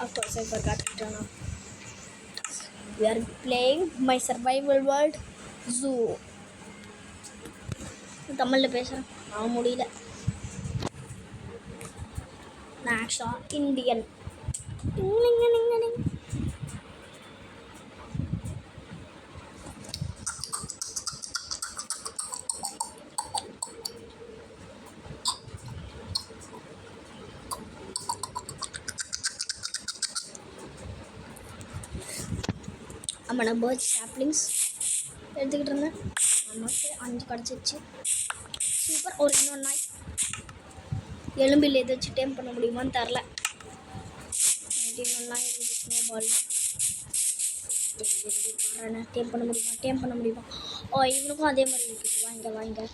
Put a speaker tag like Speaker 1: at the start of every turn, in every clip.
Speaker 1: Of course, I forgot to turn off. We are playing my survival world zoo. தமிழ்ல பேசுறேன் நான் முடியல. நான் ஆக்சுவலா இந்தியன். ஆமாம் நான் பேர்ட்ஸ் சாப்ளிங்ஸ் எடுத்துக்கிட்டு இருந்தேன். நமக்கு 5 கிடச்சிச்சு. சூப்பர். ஒரு இன்னொரு நாய் எலும்பில் எதை வச்சு டேம் பண்ண முடியுமான்னு தெரில. இன்னொரு நாய் ஸ்னோபால் டேம் பண்ண முடியுமா. ஓ இவனுக்கும் அதே மாதிரி இருக்குது. வாங்க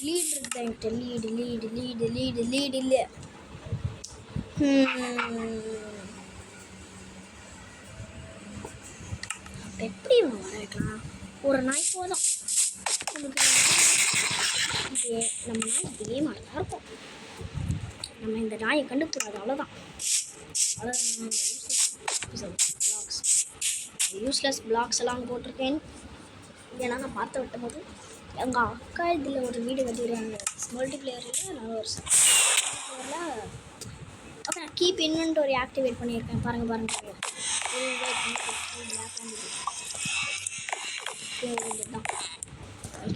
Speaker 1: லீட் இருக்குது என்கிட்ட. லீடு இல்லை. எப்படி இவன் வரலாம்? ஒரு நாய் போதும் நமக்கு. நம்ம நாய் இதே மாதிரி தான் இருக்கும். நம்ம இந்த நாயை கண்டுக்கூடாது. அவ்வளோதான். யூஸ்லெஸ் பிளாக்ஸ் எல்லாம் போட்டிருக்கேன். ஏன்னா நான் பார்த்து விட்ட போது எங்கள் அக்கா இதில் ஒரு வீடு கட்டிடுறாங்க. மல்டிப்ளேயரில் நான் ஒரு மல்டிப்ளேயரில் ஓகே நான் கீப் இன்வென்டரி ஆக்டிவேட் பண்ணியிருக்கேன். பாருங்கள் தான்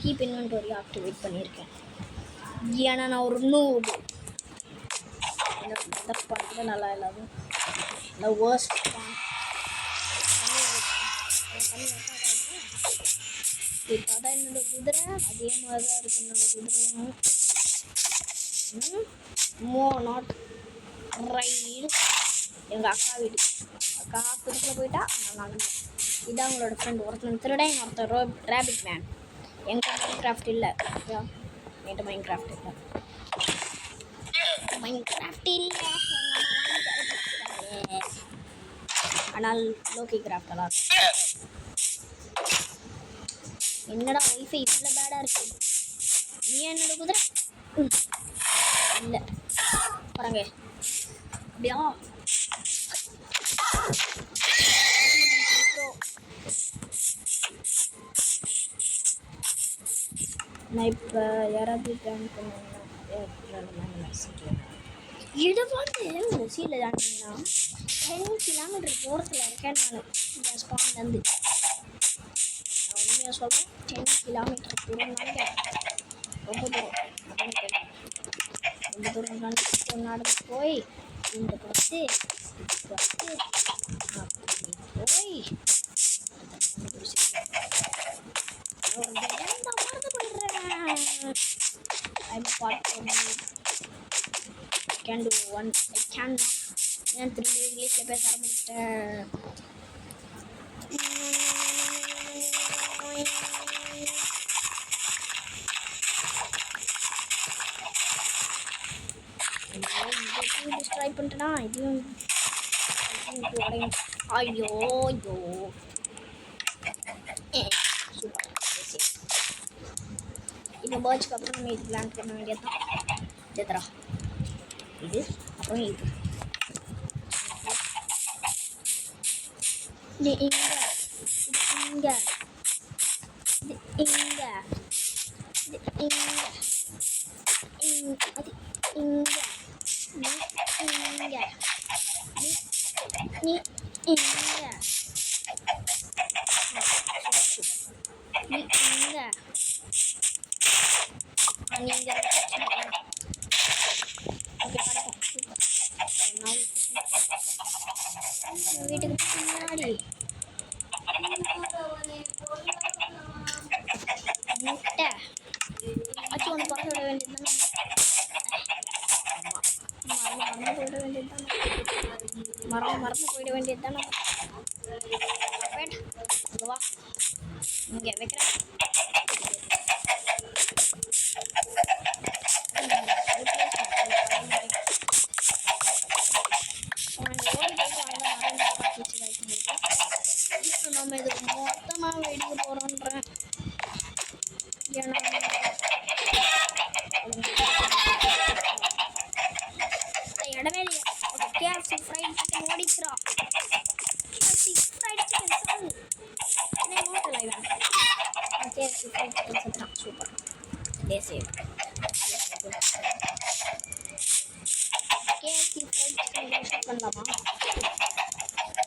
Speaker 1: கீப் இன்வென்டரி ஆக்டிவேட் பண்ணியிருக்கேன். ஏன்னா நான் ஒரு நூபு. எனக்கு பண்ணுறது நல்லா இல்லாத இந்த வேர்ஸ்ட் இப்போ தான் என்னோடய குதிரை அதே மாதிரி தான் இருக்குது. என்னோடய குதிரையும் நாட் ரயில். எங்கள் அக்கா வீடு. அக்கா புதுக்கில் போயிட்டா நான் இதான் அவங்களோட ஃப்ரெண்ட். ஒருத்தன் திருடன், ஒருத்தர் ரேபிட் மேன். என்கிட்ட மைன்கிராஃப்ட் இல்லை. என்கிட்ட மைன்கிராஃப்ட் இல்லை. ஆனால் லோக்கி கிராஃப்ட் எல்லாம் என்னடா ஒய்ஃபை இவ்வளோ பேடாக இருக்கு. நீ என்னோட குதிரை இல்லை பாருங்க. அப்படியா நான் இப்போ யாராவது ஜாயின் பண்ணுவேன்னா இது வந்து சீல ஜாயின்னா 10 கிலோமீட்டர் தூரத்தில் இருக்கேன் நான் இந்த ஸ்பான்லேருந்து. நான் உண்மையாக சொல்கிறேன் 10 கிலோமீட்டர் தூரம் தாங்க. ரொம்ப தூரம் நடந்து போய் இந்த பஸ்ஸு போய் I'm part of I can do one. I can நான் திரும்பி இங்கிலீஷில் பேச ஆரம்பிச்சிட்டேன். ட்ரை பண்ணிட்டேனா இதையும் ஐயோ சூப்பர். இப்போ பேர்ட்ஸ்க்கு அப்புறம் நம்ம இது பிளான் பண்ண வேண்டியது தான். எத்தரா இது அப்புறம் இது இங்கே வீட்டுக்கு பின்னாடி முட்டை ஆச்சு ஒன்று பறக்க விட வேண்டியது தானே. மறந்து போயிட வேண்டியது தானே. வா இங்கே வைக்கிறேன். இப்போ நம்ம இது மொத்தமாக வெடிக்க போகிறோன்றேன். ஏன்னா இடமே இல்லையா. ஓகே KFC fried chicken ஓடிக்கிறா. KFC fried chicken சால். என்ன மோட்டல் ஐவன். KFC fried chicken சத்தான் super. Tasty. KFC fried chicken taste பண்ணலாமா?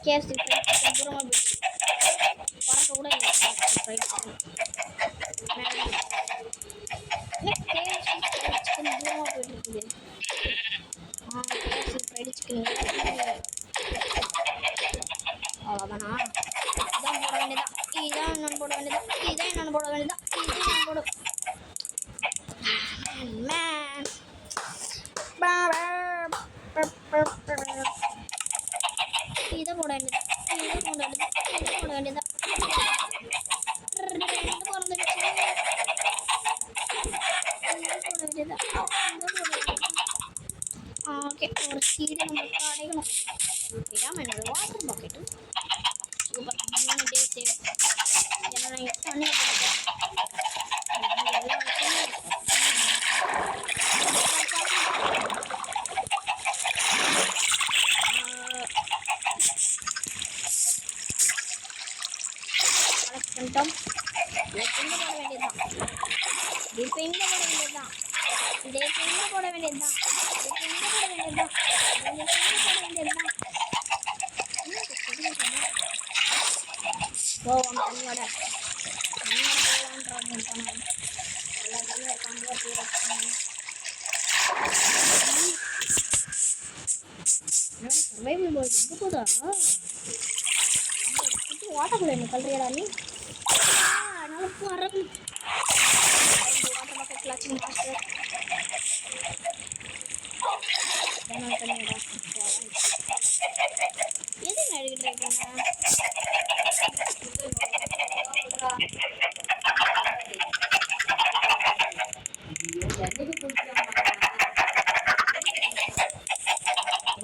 Speaker 1: KFC fried chicken தூரமா போச்சு. பறக்க கூட இல்லை KFC fried chicken. KFC fried chicken தூரமா போயிட்டு இருக்குது. KFC fried chicken அவ்வளோதானா? இதான் போட வேண்டியதா? இதான் என்னன்னு போட வேண்டியதா? இதான் என்னன்னு போட வேண்டியதா? இதான் போட மேன் இதை போட வேண்டியதா? இதை போட வேண்டியதா? இதை போட வேண்டியதா? ரெண்டு பிறந்துடுச்சு. இதை போட வேண்டியதா? ஓகே, ஒரு சீடு நம்மளுக்கு அடையணும். இதான் என்னோட வாட்டர் பாக்கெட்டு. சூப்பர். இன்னொன்று டே சேவ். ஏன்னா நான் இப்போ தண்ணி போடுறேன். பண்ணிட்டோம். இங்கே போட வேண்டியதுதான். இப்போ இங்கே போட வேண்டியதுதான். இதை இப்போ இங்கே போட வேண்டியதுதான். இப்போ இங்கே போட வேண்டியதுதான். இங்கே போட வேண்டியதுதான். போவோம் தண்ணியோட. தண்ணியோட போவான்றாங்க. எல்லா தண்ணியும் உட்காந்து சர்வைவல் போர்டு எங்கே போதா? வாட்டர் என்ன கல்றியடா நீ? அதனால வரணும். வாட்டர் பாக்கெட் கிளாச்சிங் மாஸ்டர் எது நடிக்கிட்டு இருக்கீங்க?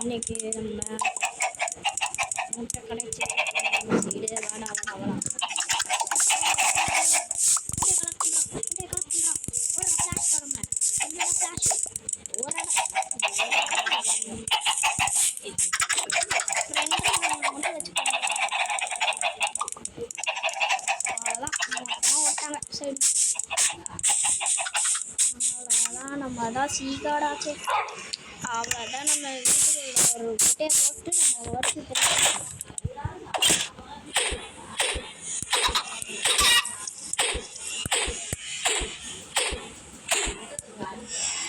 Speaker 1: இன்னைக்கு நம்ம முட்டை கடைச்சி சீடு வாடா வாடா வாடா அவ்வளோதான் நம்ம அதான் சீக்காடாச்சு. அவ்வளோதான் நம்ம வீட்டுக்குள்ள ஒரு குட்டையை போட்டு நம்ம வறுத்து போட்டு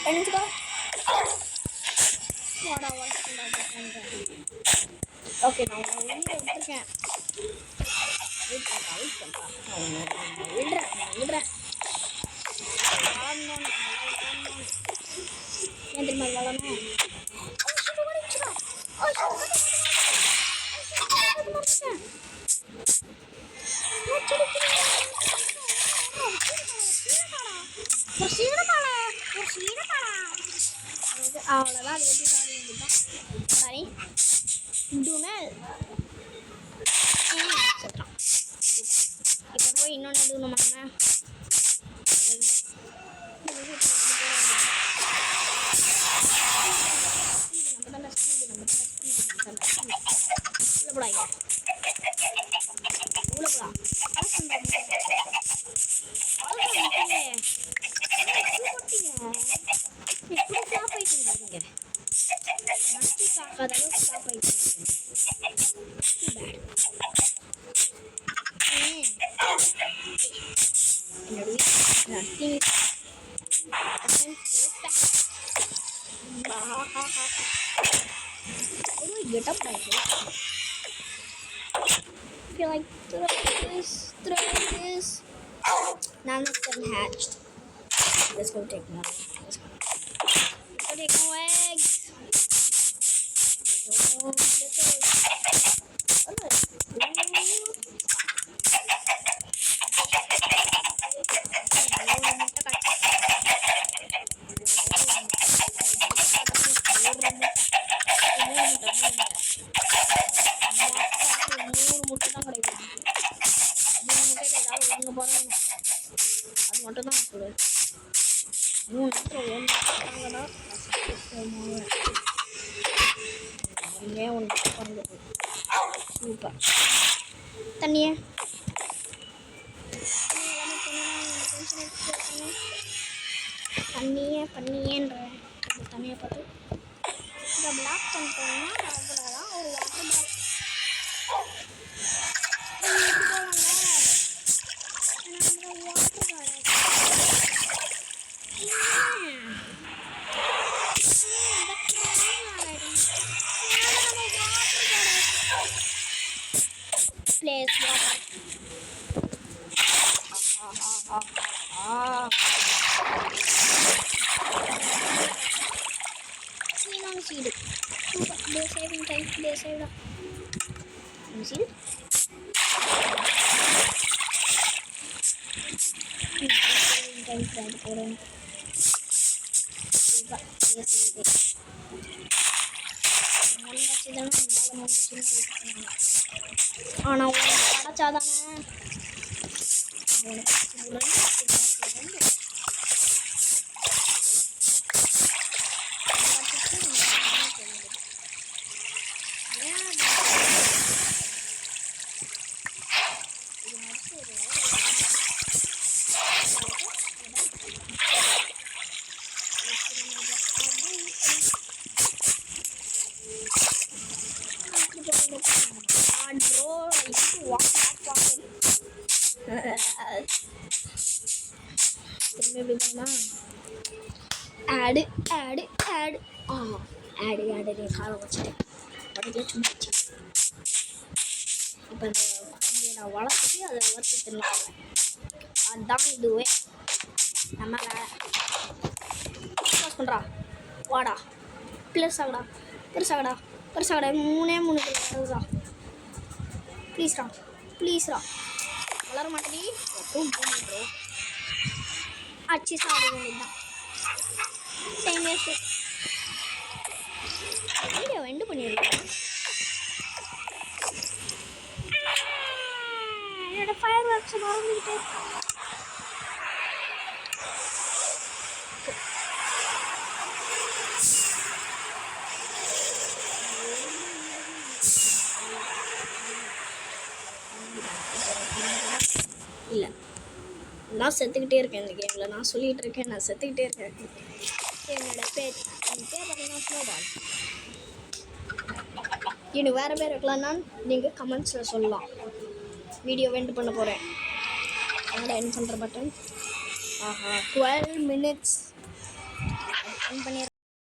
Speaker 1: பண்ணிச்சுக்கோ. வாடா ஓகே, நான் உன்னை உள்ளே விட்டுருக்கேன். விடுறேன் ஏன் தெரியுமா வளரணும்? அவ்வளோதான். அது வச்சு சாப்பிட வேண்டியதுதான். சரி டூனல் இப்போ போய் இன்னொன்று எடுக்கணும். நம்ம தான் ஸ்பீடு உள்ள போடாங்க. உள்ள போடலாம். எப்படி ஸ்டாப் ஆயிட்டு இருக்காங்க? நச்சு காக்காத அளவுக்கு ஸ்டாப் ஆயிட்டு என்னோட get up like this. I feel like throw this. None of them hatched. Let's go take one. Let's go take no eggs. அது மட்டும் தான் சொல்லு. 3 நிமிஷம் 1 நிமிஷம் இங்கே ஒன்று பிறந்தது. சூப்பர். தண்ணியை பண்ணியேன்ற தண்ணியை பார்த்து இதை பிளாக் பண்ணிட்டோம்னா அவ்வளோதான். ஒரு water ball place water. Clean on seed. Super. They saving time. They saved up. You see it? Saving time. Try to put on. Super. They saved it. ஆனா உனக்கு கிடைச்சாதானே ஆடு ஆடு ஆடு ஆடு ஆடு நீ காலை வச்சுட்டேன் உடனே சும்மாச்சு. இப்போ அந்த குழந்தைய நான் வளர்த்துட்டு அதை வளர்த்து தின்னலாம். அதுதான் இதுவே நம்ம வேலை. பாஸ் பண்ணுறா வாடா பெருசாகடா பெருசாகடா பெருசாகடா 3 கிலோ ப்ளீஸ்ரா ப்ளீஸ்ரா வளர மாட்டேடி ப்ரோ அச்சு சாப்பிட வேண்டியதுதான். Time waste. வீடியோ எண்டு பண்ணியிருக்கேன். என்னோட ஃபயர் ஒர்க்ஸ் மறந்துக்கிட்டு இல்லை. நான் செத்துக்கிட்டே இருக்கேன் இந்த கேமில். நான் சொல்லிகிட்டு இருக்கேன் நான் செத்துக்கிட்டே இருக்கேன். என்னோட பேர் என் பேர் பார்த்தீங்கன்னா ஸ்னோபால். இன்னும் வேறு பேர் வைக்கலான்னா நீங்கள் கமெண்ட்ஸில் சொல்லலாம். வீடியோ எண்ட் பண்ண போகிறேன். அதனால் எண்ட் பண்ணுற பட்டன் 12 minutes எண்ட் பண்ணி